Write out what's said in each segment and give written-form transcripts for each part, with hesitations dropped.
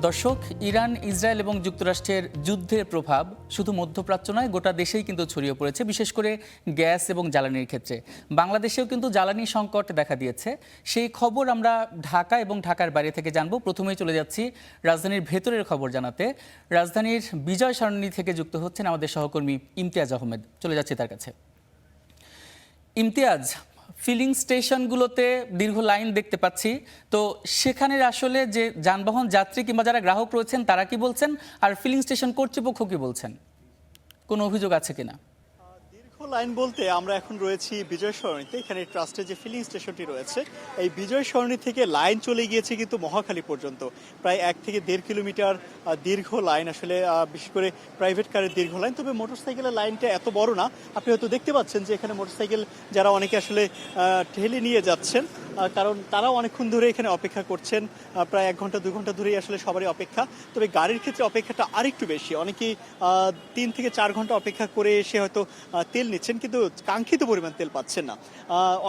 দর্শক, Iran, Israel এবং যুক্তরাষ্ট্রের যুদ্ধের প্রভাব শুধু মধ্যপ্রাচ্য নয়, গোটা দেশেই কিন্তু ছড়িয়ে পড়েছে, বিশেষ করে গ্যাস এবং জ্বালানির ক্ষেত্রে। বাংলাদেশেও কিন্তু জ্বালানি সংকট দেখা দিয়েছে। সেই খবর আমরা ঢাকা এবং ঢাকার বাইরে থেকে জানবো। প্রথমেই চলে যাচ্ছি রাজধানীর ভেতরের খবর জানাতে। রাজধানীর বিজয় সরণি থেকে যুক্ত হচ্ছেন আমাদের সহকর্মী ইমতিয়াজ আহমেদ। চলে যাচ্ছি তার কাছে। ইমতিয়াজ, ফিলিং স্টেশনগুলোতে দীর্ঘ লাইন দেখতে পাচ্ছি, তো সেখানের আসলে যে যানবাহন যাত্রী কিংবা যারা গ্রাহক রয়েছেন তারা কি বলছেন, আর ফিলিং স্টেশন কর্তৃপক্ষ কি বলছেন? কোনো অভিযোগ আছে কিনা? লাইন বলতে আমরা এখন রয়েছি বিজয় সরণিতে। এখানে ট্রাস্টের যে ফিলিং স্টেশনটি রয়েছে, এই বিজয় সরণি থেকে লাইন চলে গিয়েছে কিন্তু মহাখালী পর্যন্ত। প্রায় 1 থেকে 1.5 কিলোমিটার দীর্ঘ লাইন, আসলে বিশেষ করে প্রাইভেট কারের দীর্ঘ লাইন। তবে মোটরসাইকেলের লাইনটা এত বড় না। আপনি হয়তো দেখতে পাচ্ছেন যে এখানে মোটরসাইকেল যারা অনেকে আসলে ঠেলে নিয়ে যাচ্ছেন, কারণ তারাও অনেকক্ষণ ধরে এখানে অপেক্ষা করছেন। প্রায় 1 ঘন্টা 2 ঘন্টা ধরেই আসলে সবারই অপেক্ষা। তবে গাড়ির ক্ষেত্রে অপেক্ষাটা আরেকটু বেশি। অনেকেই 3 থেকে 4 ঘন্টা অপেক্ষা করে এসে হয়তো তেল নিচ্ছেন, কিন্তু কাঙ্ক্ষিত পরিমাণ তেল পাচ্ছেন না।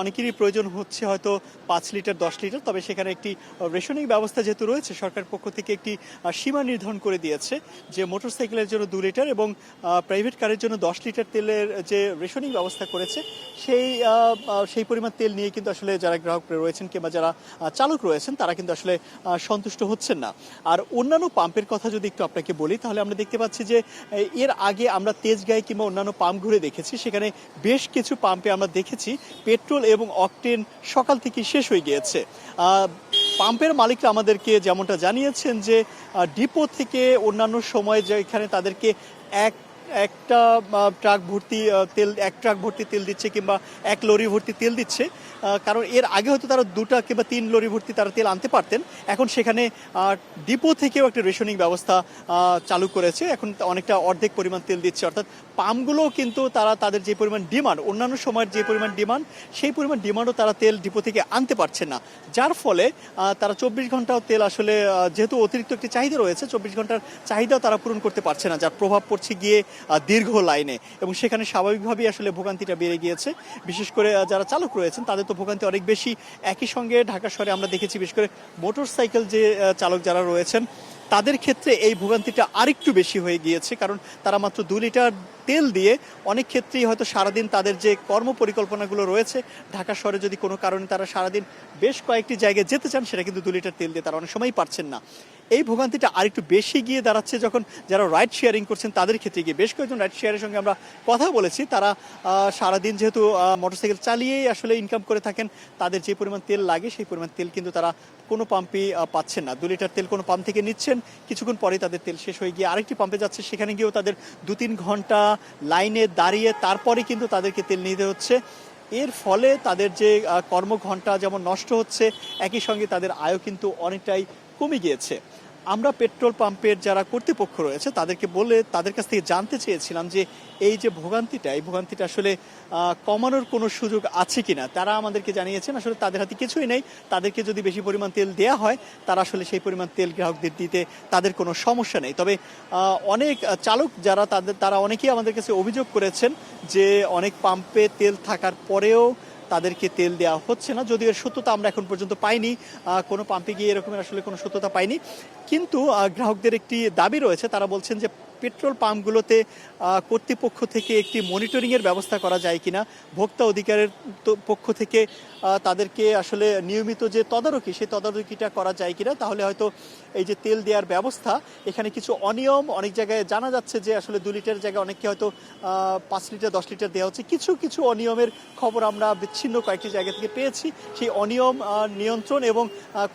অনেকেরই প্রয়োজন হচ্ছে হয়তো 5 লিটার 10 লিটার। তবে সেখানে একটি রেশনিং ব্যবস্থা যেহেতু রয়েছে, সরকার পক্ষ থেকে একটি সীমা নির্ধারণ করে দিয়েছে যে মোটরসাইকেলের জন্য 2 লিটার এবং প্রাইভেট কারের জন্য 10 লিটার তেলের যে রেশনিং ব্যবস্থা করেছে, সেই পরিমাণ তেল নিয়ে কিন্তু আসলে যারা গ্রাহক রয়েছেন কিংবা যারা চালক রয়েছেন তারা কিন্তু আসলে সন্তুষ্ট হচ্ছেন না। আর অন্যান্য পাম্পের কথা যদি একটু আপনাকে বলি, তাহলে আমরা দেখতে পাচ্ছি যে এর আগে আমরা তেজগাঁও কিংবা অন্যান্য পাম্প ঘুরে দেখেছি, সেখানে বেশ কিছু পাম্পে আমরা দেখেছি পেট্রোল এবং অকটেন সকাল থেকে শেষ হয়ে গিয়েছে। পাম্পের মালিকরা আমাদেরকে যেমনটা জানিয়েছেন যে ডিপো থেকে অন্যান্য সময় যেখানে তাদেরকে একটা ট্রাক ভর্তি তেল দিচ্ছে কিংবা 1 লরি ভর্তি তেল দিচ্ছে, কারণ এর আগে হয়তো তারা 2টা কিংবা 3 লরি ভর্তি তারা তেল আনতে পারতেন। এখন সেখানে ডিপো থেকেও একটা রেশনিং ব্যবস্থা চালু করেছে। এখন অনেকটা অর্ধেক পরিমাণ তেল দিচ্ছে। অর্থাৎ পাম্পগুলোও কিন্তু তারা তাদের যে পরিমাণ ডিমান্ড, অন্যান্য সময়ের যে পরিমাণ ডিমান্ড, সেই পরিমাণ ডিমান্ডও তারা তেল ডিপো থেকে আনতে পারছে না। যার ফলে তারা 24 ঘন্টাও তেল আসলে, যেহেতু অতিরিক্ত একটি চাহিদা রয়েছে, 24 ঘন্টার চাহিদাও তারা পূরণ করতে পারছে না, যার প্রভাব পড়ছে গিয়ে দীর্ঘ লাইনে। এবং সেখানে স্বাভাবিকভাবেই আসলে ভোগান্তিটা বেড়ে গিয়েছে। বিশেষ করে যারা চালক রয়েছেন তাদের তো ভোগান্তি অনেক বেশি। একই সঙ্গে ঢাকা শহরে আমরা দেখেছি বিশেষ করে মোটরসাইকেল যে চালক যারা রয়েছেন তাদের ক্ষেত্রে এই ভোগান্তিটা আরেকটু বেশি হয়ে গিয়েছে, কারণ তারা মাত্র 2 লিটার তেল দিয়ে অনেক ক্ষেত্রেই হয়তো সারাদিন তাদের যে কর্ম পরিকল্পনাগুলো রয়েছে, ঢাকা শহরে যদি কোনো কারণে তারা সারাদিন বেশ কয়েকটি জায়গায় যেতে চান, সেটা কিন্তু 2 লিটার তেল দিয়ে তারা অনেক সময়ই পারছেন না। এই ভোগান্তিটা আরেকটু বেশি গিয়ে দাঁড়াচ্ছে যখন যারা রাইড শেয়ারিং করছেন তাদের ক্ষেত্রে গিয়ে। বেশ কয়েকজন রাইড শেয়ারের সঙ্গে আমরা কথা বলেছি, তারা সারাদিন যেহেতু মোটরসাইকেল চালিয়েই আসলে ইনকাম করে থাকেন, তাদের যে পরিমাণ তেল লাগে সেই পরিমাণ তেল কিন্তু তারা কোনো পাম্পেই পাচ্ছেন না। 2 লিটার তেল কোনো পাম্প থেকে নিচ্ছেন, কিছুক্ষণ পরেই তাদের তেল শেষ হয়ে গিয়ে আরেকটি পাম্পে যাচ্ছে, সেখানে গিয়েও তাদের 2-3 ঘন্টা লাইনে দাঁড়িয়ে তারপরে কিন্তু তাদেরকে তেল নিতে হচ্ছে। এর ফলে তাদের যে কর্মঘণ্টা যেমন নষ্ট হচ্ছে, একই সঙ্গে তাদের আয়ও কিন্তু অনেকটাই কমে গিয়েছে। আমরা পেট্রোল পাম্পের যারা কর্তৃপক্ষ রয়েছে তাদের কাছ থেকে জানতে চেয়েছিলাম যে এই যে এই ভোগান্তিটা আসলে কমানোর কোনো সুযোগ আছে কিনা। তারা আমাদেরকে জানিয়েছেন আসলে তাদের হাতে কিছুই নেই, তাদেরকে যদি বেশি পরিমাণ তেল দেওয়া হয় তারা আসলে সেই পরিমাণ তেল গ্রাহকদের দিতে তাদের কোনো সমস্যা নেই। তবে অনেক চালক যারা তারা অনেকেই আমাদের কাছে অভিযোগ করেছেন যে অনেক পাম্পে তেল থাকার পরেও তাদেরকে তেল দেওয়া হচ্ছে না। যদিও এর সত্যতা আমরা এখন পর্যন্ত পাইনি, কোনো পাম্পে গিয়ে এরকমের আসলে কোনো সত্যতা পাইনি। কিন্তু গ্রাহকদের একটি দাবি রয়েছে, তারা বলছেন যে পেট্রোল পাম্পগুলোতে কর্তৃপক্ষ থেকে একটি মনিটরিংয়ের ব্যবস্থা করা যায় কিনা, ভোক্তা অধিকারের পক্ষ থেকে তাদেরকে আসলে নিয়মিত যে তদারকি, সেই তদারকিটা করা যায় কিনা। তাহলে হয়তো এই যে তেল দেওয়ার ব্যবস্থা, এখানে কিছু অনিয়ম অনেক জায়গায় জানা যাচ্ছে যে আসলে 2 লিটারের জায়গায় অনেককে হয়তো 5 লিটার 10 লিটার দেওয়া হচ্ছে। কিছু অনিয়মের খবর আমরা বিচ্ছিন্ন কয়েকটি জায়গা থেকে পেয়েছি। সেই অনিয়ম নিয়ন্ত্রণ এবং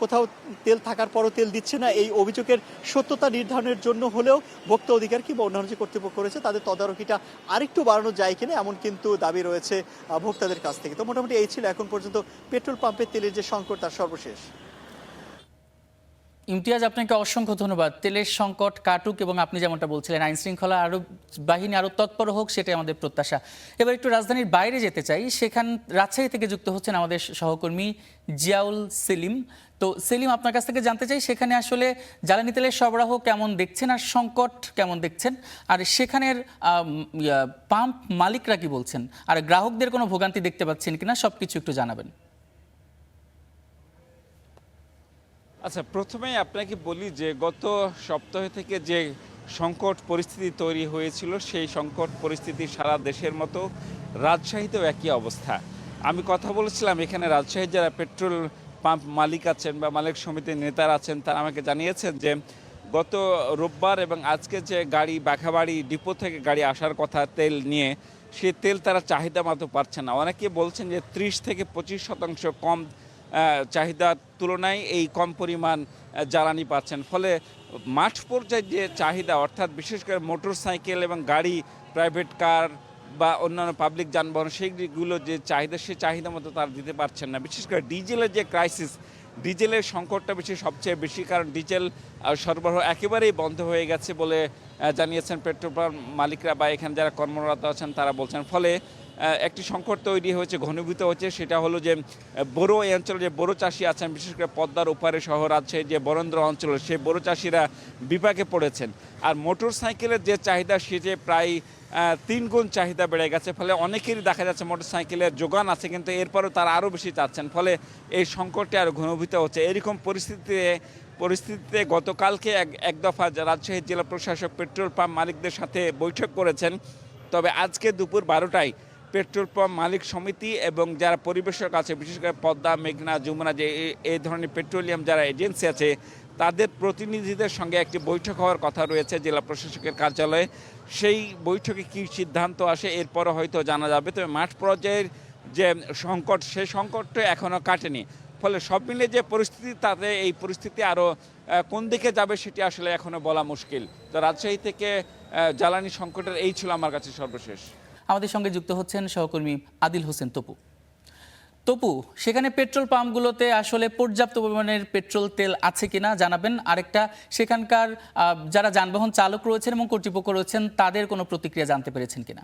কোথাও তেল থাকার পরও তেল দিচ্ছে না, এই অভিযোগের সত্যতা নির্ধারণের জন্য হলেও ভোক্তা অধিকার কিংবা অন্যান্য যে কর্তৃপক্ষ রয়েছে তাদের তদারকিটা আরেকটু বাড়ানো যায় কিনা, এমন কিন্তু দাবি রয়েছে ভোক্তাদের কাছ থেকে। তো মোটামুটি এই ছিল এখন পর্যন্ত পেট্রোল পাম্পের তেলের যে সংকট তার সর্বশেষ। ইমতিয়াজ, আপনাকে অসংখ্য ধন্যবাদ। তেলের সংকট কাটুক এবং আপনি যেমনটা বলছিলেন আইন শৃঙ্খলা বাহিনী আরও তৎপর হোক, সেটাই আমাদের প্রত্যাশা। এবার একটু রাজধানীর বাইরে যেতে চাই। রাজশাহী থেকে যুক্ত হচ্ছেন আমাদের সহকর্মী জিয়াউল সেলিম। তো সেলিম, আপনার কাছ থেকে জানতে চাই সেখানে আসলে জ্বালানি তেলের সরবরাহ কেমন দেখছেন আর সংকট কেমন দেখছেন, আর সেখানের পাম্প মালিকরা কি বলছেন, আর গ্রাহকদের কোনো ভোগান্তি দেখতে পাচ্ছেন কিনা, সবকিছু একটু জানাবেন। আচ্ছা, প্রথমেই আপনাকে বলি যে গত সপ্তাহ থেকে যে সংকট পরিস্থিতি তৈরি হয়েছিল, সেই সংকট পরিস্থিতি সারা দেশের মতো রাজশাহীতেও একই অবস্থা। আমি কথা বলেছিলাম এখানে রাজশাহীর যারা পেট্রোল পাম্প মালিক আছেন বা মালিক সমিতির নেতারা আছেন, তারা আমাকে জানিয়েছেন যে গত রোববার এবং আজকে যে গাড়ি বাঘাবাড়ি ডিপো থেকে গাড়ি আসার কথা তেল নিয়ে, সে তেল তারা চাহিদা মতো পাচ্ছে না। অনেকে বলছেন যে 30 থেকে 25% কম চাহিদার তুলনায় এই কম পরিমাণ জ্বালানি পাচ্ছেন। ফলে মাঠ পর্যায়ে যে চাহিদা, অর্থাৎ বিশেষ করে মোটর সাইকেল এবং গাড়ি, প্রাইভেট কার বা অন্যান্য পাবলিক যানবাহন, সেইগুলো যে চাহিদা, সে চাহিদা মতো তারা দিতে পারছেন না। বিশেষ করে ডিজেলের যে ক্রাইসিস, ডিজেলের সংকটটা সবচেয়ে বেশি, কারণ ডিজেল সরবরাহ একেবারেই বন্ধ হয়ে গেছে বলে জানিয়েছেন পেট্রোল পাম্প মালিকরা বা এখানে যারা কর্মরত আছেন তারা বলছেন। ফলে একটি সংকট তৈরি হয়েছে, ঘনীভূত হচ্ছে। সেটা হলো যে বোরো এই অঞ্চলে যে বোরো চাষি আছেন, বিশেষ করে পদ্মার ওপারে শহর আছে যে বরেন্দ্র অঞ্চল, সেই বোরো চাষিরা বিপাকে পড়েছেন। আর মোটর সাইকেলের যে চাহিদা, সে যে প্রায় 3 গুণ চাহিদা বেড়ে গেছে। ফলে অনেকেরই দেখা যাচ্ছে মোটর সাইকেলের যোগান আছে, কিন্তু এরপরও তারা আরও বেশি চাচ্ছেন। ফলে এই সংকটটি আরও ঘনীভূত হচ্ছে। এরকম পরিস্থিতিতে গতকালকে এক দফা রাজশাহী জেলা প্রশাসক পেট্রোল পাম্প মালিকদের সাথে বৈঠক করেছেন। তবে আজকে দুপুর 12টায় পেট্রোল পাম্প মালিক সমিতি এবং যারা পরিবেশক আছে, বিশেষ করে পদ্মা, মেঘনা, যমুনা, যে এই ধরনের পেট্রোলিয়াম যারা এজেন্সি আছে, তাদের প্রতিনিধিদের সঙ্গে একটি বৈঠক হওয়ার কথা রয়েছে জেলা প্রশাসকের কার্যালয়ে। সেই বৈঠকে কী সিদ্ধান্ত আসে এরপরও হয়তো জানা যাবে। তবে মাঠ পর্যায়ের যে সংকট, সেই সংকটটা এখনও কাটেনি। ফলে সব মিলে যে পরিস্থিতি, তাতে এই পরিস্থিতি আরও কোন দিকে যাবে সেটি আসলে এখনও বলা মুশকিল। তো রাজশাহী থেকে জ্বালানি সংকটের এই ছিল আমার কাছে সর্বশেষ। আমাদের সঙ্গে যুক্ত হচ্ছেন সহকর্মী আদিল হোসেন তপু। তপু, সেখানে পেট্রোল পাম্পগুলোতে আসলে পর্যাপ্ত পরিমাণের পেট্রোল তেল আছে কিনা জানাবেন। আরেকটা, সেখানকার যারা যানবাহন চালক রয়েছেন এবং কর্তৃপক্ষ রয়েছেন, তাদের কোনো প্রতিক্রিয়া জানতে পেরেছেন কিনা?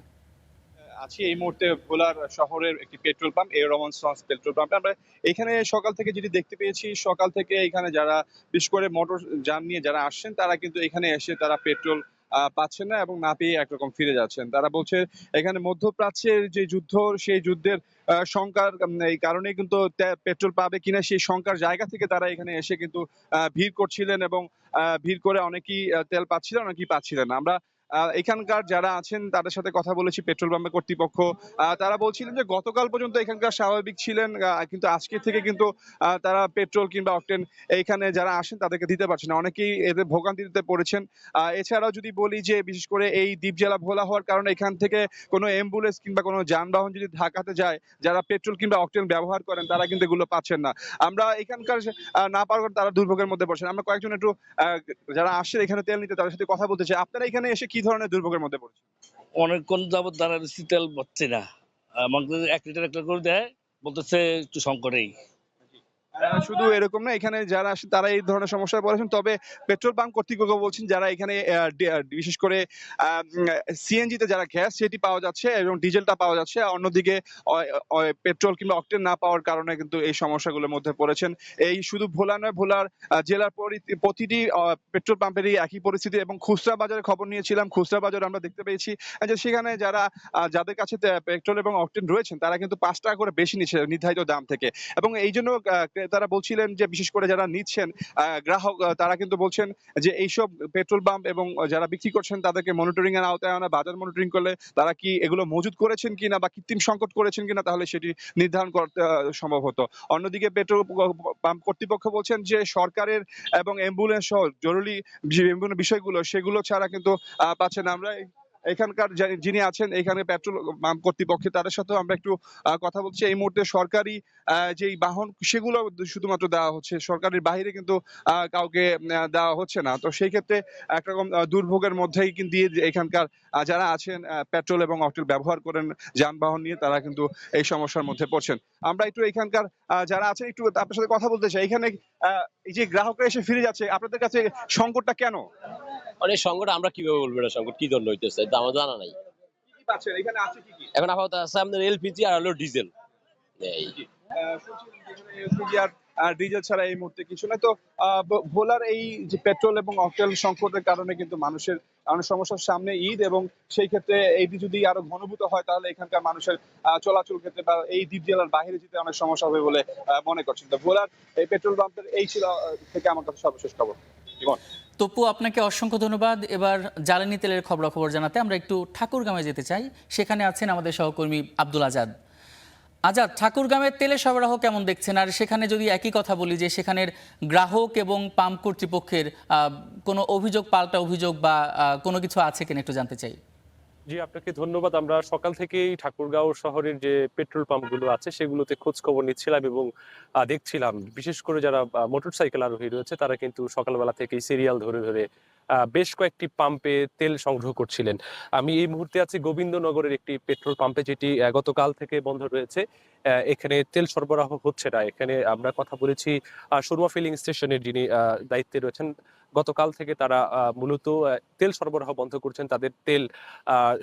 আছি এই মুহূর্তে ভোলার শহরের একটি পেট্রোল পাম্প, এ রহমান সন্স পেট্রোল পাম্পে। আমরা এখানে সকাল থেকে যেটি দেখতে পেয়েছি, সকাল থেকে এখানে যারা বিশেষ করে মোটর যান নিয়ে যারা আসছেন, তারা কিন্তু এখানে এসে তারা পেট্রোল পাচ্ছেন না এবং না পেয়ে একরকম ফিরে যাচ্ছেন। তারা বলছে এখানে মধ্যপ্রাচ্যের যে যুদ্ধ, সেই যুদ্ধের শঙ্কার এই কারণে কিন্তু পেট্রোল পাবে কিনা সেই শঙ্কার জায়গা থেকে তারা এখানে এসে কিন্তু ভিড় করছিলেন এবং ভিড় করে অনেকেই তেল পাচ্ছিলেন, অনেকেই পাচ্ছিলেন না। আমরা এখানকার যারা আছেন তাদের সাথে কথা বলেছি, পেট্রোল পাম্পের কর্তৃপক্ষ। তারা বলছিলেন যে গতকাল পর্যন্ত এখানকার স্বাভাবিক ছিলেন, কিন্তু আজকে থেকে কিন্তু তারা পেট্রোল কিংবা অকটেন এইখানে যারা আসেন তাদেরকে দিতে পারছেন না। অনেকেই এদের ভোগান্তিতে পড়েছেন। এছাড়াও যদি বলি যে বিশেষ করে এই দ্বীপ জেলা ভোলা হওয়ার কারণে এখান থেকে কোনো অ্যাম্বুলেন্স কিংবা কোনো যানবাহন যদি ঢাকাতে যায়, যারা পেট্রোল কিংবা অকটেন ব্যবহার করেন, তারা কিন্তু এগুলো পাচ্ছেন না। আমরা এখানকার না পাওয়ার কারণে তারা দুর্ভোগের মধ্যে পড়ছেন। আমরা কয়েকজন একটু যারা আসছেন এখানে তেল নিতে, তাদের সাথে কথা বলতে চাই। আপনারা এখানে এসে কি ধরনের দুর্ভোগের মধ্যে পড়ছেন? অনেকক্ষণ যাবত দাঁড়াচ্ছি, তেল পাচ্ছি না। আমাদের 1 লিটার করে দেয়, বলতেছে একটু সংকটেই। শুধু এরকম না, এখানে যারা আসে তারা এই ধরনের সমস্যায় পড়েছেন। তবে পেট্রোল পাম্প কর্তৃপক্ষ বলছেন যারা এখানে বিশেষ করে সিএনজি তে যারা গ্যাস সেটি পাওয়া যাচ্ছে এবং ডিজেলটা পাওয়া যাচ্ছে, অন্যদিকে পেট্রোল কিংবা অকটেন না পাওয়ার কারণে কিন্তু এই সমস্যাগুলোর মধ্যে পড়েছেন। এই শুধু ভোলা নয়, ভোলার জেলার প্রতিটি পেট্রোল পাম্পেরই একই পরিস্থিতি। এবং খুচরা বাজারের খবর নিয়েছিলাম, খুচরা বাজারে আমরা দেখতে পেয়েছি যে সেখানে যারা যাদের কাছে পেট্রোল এবং অকটেন রয়েছেন, তারা কিন্তু 5 টাকা করে বেশি নিচ্ছে নির্ধারিত দাম থেকে। এবং এই জন্য তারা বলছিলেন যে বিশেষ করে যারা নিচ্ছেন গ্রাহক, তারা কিন্তু বলছেন যে এইসব পেট্রোল পাম্প এবং যারা বিক্রি করছেন তাদেরকে মনিটরিং এর আওতায় আনা, বাজার মনিটরিং করলে তারা কি এগুলো মজুত করেছেন কিনা বা কৃত্রিম সংকট করেছেন কিনা, তাহলে সেটি নির্ধারণ করতে সম্ভব হতো। অন্যদিকে পেট্রোল পাম্প কর্তৃপক্ষ বলছেন যে সরকারের এবং অ্যাম্বুলেন্স সহ জরুরি যে বিষয়গুলো, সেগুলো ছাড়া কিন্তু পাচ্ছেন না। আমরা এখানকার যিনি আছেন এখানে পেট্রোল পাম্প কর্তৃপক্ষে, তাদের সাথেও আমরা একটু কথা বলছি। এই মুহূর্তে সরকারি যেই বাহন, সেগুলো শুধুমাত্র দেওয়া হচ্ছে, সরকারের বাইরে কিন্তু কাউকে দেওয়া হচ্ছে না। তো সেই ক্ষেত্রে একরকম দুর্ভোগের মধ্যেই কিন্তু দিয়ে এখানকার যারা আছেন পেট্রোল এবং অকটেন ব্যবহার করেন যানবাহন নিয়ে, তারা কিন্তু এই সমস্যার মধ্যে পড়ছেন। আমরা একটু এখানকার যারা আছেন একটু আপনার সাথে কথা বলতে চাই। এখানে এই যে গ্রাহকরা এসে ফিরে যাচ্ছে, আপনাদের কাছে সংকটটা কেন? মানে সংকট আমরা কিভাবে বলবো এটা সংকট কি ধরনের হইতেছে এটা আমার জানা নাই। কি কি পাচ্ছেন এখানে? আছে কি এখন আপাতত আছে আমাদের এলপিজি আর হলো ডিজেল। এই শুনছিলাম যে এখানে এলপিজি আর ডিজেল ছাড়া এই মুহূর্তে কিছু নয়। তো ভোলার এই যে পেট্রোল এবং অকটেল সংকটের কারণে কিন্তু মানুষের অনেক সমস্যার, সামনে ঈদ, এবং সেই ক্ষেত্রে এইটি যদি আরো ঘনীভূত হয় তাহলে এখানকার মানুষের চলাচল ক্ষেত্রে বা এই দ্বীপ জেলার বাইরে যেতে অনেক সমস্যা হবে বলে মনে করছেন। তো ভোলার এই পেট্রোল পাম্পের এই ছিল থেকে আমার কাছে সর্বশেষ খবর। জীবন। তপু, আপনাকে অসংখ্য ধন্যবাদ। এবার জ্বালানি তেলের খবরাখবর জানাতে আমরা একটু ঠাকুরগাঁওয়ে যেতে চাই। সেখানে আছেন আমাদের সহকর্মী আব্দুল আজাদ। আজাদ, ঠাকুরগাঁওয়ের তেলের সরবরাহ কেমন দেখছেন? আর সেখানে যদি একই কথা বলি যে সেখানের গ্রাহক এবং পাম্প কর্তৃপক্ষের কোনো অভিযোগ, পাল্টা অভিযোগ বা কোনো কিছু আছে কিনা একটু জানতে চাই। জি, আপনাকে ধন্যবাদ। আমরা সকাল থেকেই ঠাকুরগাঁও শহরের যে পেট্রোল পাম্পগুলো আছে সেগুলোতে খোঁজ খবর নিচ্ছিলাম এবং দেখছিলাম বিশেষ করে যারা মোটরসাইকেল আরোহী রয়েছে তারা কিন্তু সকালবেলা থেকেই সিরিয়াল ধরে ধরে বেশ কয়েকটি পাম্পে তেল সংগ্রহ করছিলেন। আমি এই মুহূর্তে আছি গোবিন্দনগরের একটি পেট্রোল পাম্পে, যেটি গতকাল থেকে বন্ধ রয়েছে। এখানে তেল সরবরাহ হচ্ছে না। এখানে আমরা কথা বলেছি সুরমা ফিলিং স্টেশনের যিনি দায়িত্বে রয়েছেন। গতকাল থেকে তারা মূলত তেল সরবরাহ বন্ধ করছেন, তাদের তেল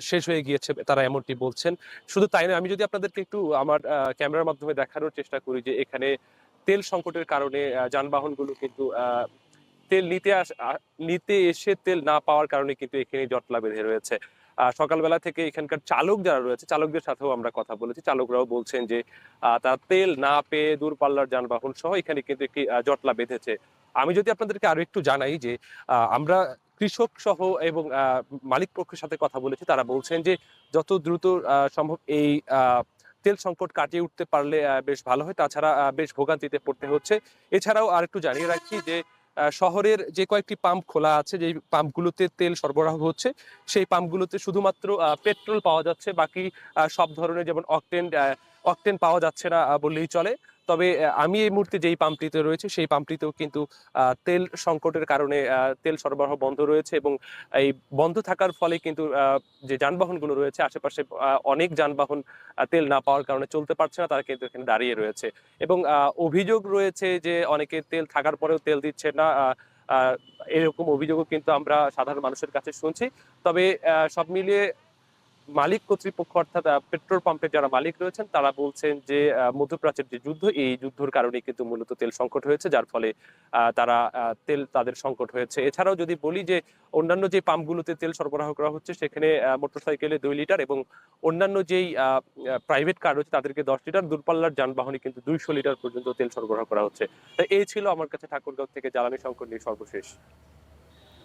শেষ হয়ে গিয়েছে, তারা এমনটি বলছেন। শুধু তাই নয়, আমি যদি আপনাদেরকে একটু আমার ক্যামেরার মাধ্যমে দেখানোর চেষ্টা করি যে এখানে তেল সংকটের কারণে যানবাহনগুলো কিন্তু তেল নিতে এসে তেল না পাওয়ার কারণে কিন্তু এখানে জটলা বেঁধে রয়েছে। সকালবেলা থেকে এখানকার চালক যারা রয়েছে চালকদের সাথেও আমরা কথা বলেছি। চালকরাও বলছেন যে তারা তেল না পেয়ে দূরপাল্লার যানবাহন সহ এখানে কিন্তু একটি জটলা বেঁধেছে। আমি যদি আপনাদেরকে আরো একটু জানাই যে আমরা কৃষক সহ এবং মালিক পক্ষের সাথে কথা বলেছি, তারা বলছেন যে যত দ্রুত সম্ভব এই তেল সংকট কাটিয়ে উঠতে পারলে বেশ ভালো হয়। তাছাড়া বেশ ভোগান্তিতে পড়তে হচ্ছে। এছাড়াও আর একটু জানিয়ে রাখি যে শহরের যে কয়েকটি পাম্প খোলা আছে, যে পাম্পগুলোতে তেল সরবরাহ হচ্ছে সেই পাম্পগুলোতে শুধুমাত্র পেট্রোল পাওয়া যাচ্ছে, বাকি সব ধরনের যেমন অকটেন পাওয়া যাচ্ছে না বললেই চলে। তবে আমি এই মুহূর্তে যেই পাম্পটিতে রয়েছে সেই পাম্পটিতেও কিন্তু তেল সংকটের কারণে তেল সরবরাহ বন্ধ রয়েছে এবং এই বন্ধ থাকার ফলে কিন্তু যে যানবাহনগুলো রয়েছে আশেপাশে অনেক যানবাহন তেল না পাওয়ার কারণে চলতে পারছে না, তারা কিন্তু এখানে দাঁড়িয়ে রয়েছে। এবং অভিযোগ রয়েছে যে অনেকে তেল থাকার পরেও তেল দিচ্ছে না। এরকম অভিযোগও কিন্তু আমরা সাধারণ মানুষের কাছে শুনছি। তবে সব মিলিয়ে মালিক কর্তৃপক্ষ অর্থাৎ পেট্রোল পাম্পের যারা মালিক রয়েছেন তারা বলছেন যে মধ্যপ্রাচ্যের যে যুদ্ধ, এই যুদ্ধের কারণে কিন্তু মূলত তেল সংকট হয়েছে, যার ফলে তারা তেল তাদের সংকট হয়েছে। এছাড়াও যদি বলি যে অন্যান্য যে পাম্পগুলোতে তেল সরবরাহ করা হচ্ছে সেখানে মোটরসাইকেলে 2 লিটার এবং অন্যান্য যেই প্রাইভেট কার রয়েছে তাদেরকে 10 লিটার, দূরপাল্লার যানবাহনে কিন্তু 200 লিটার পর্যন্ত তেল সরবরাহ করা হচ্ছে। তাই এই ছিল আমার কাছে ঠাকুরগাঁও থেকে জ্বালানি সংকট নিয়ে সর্বশেষ।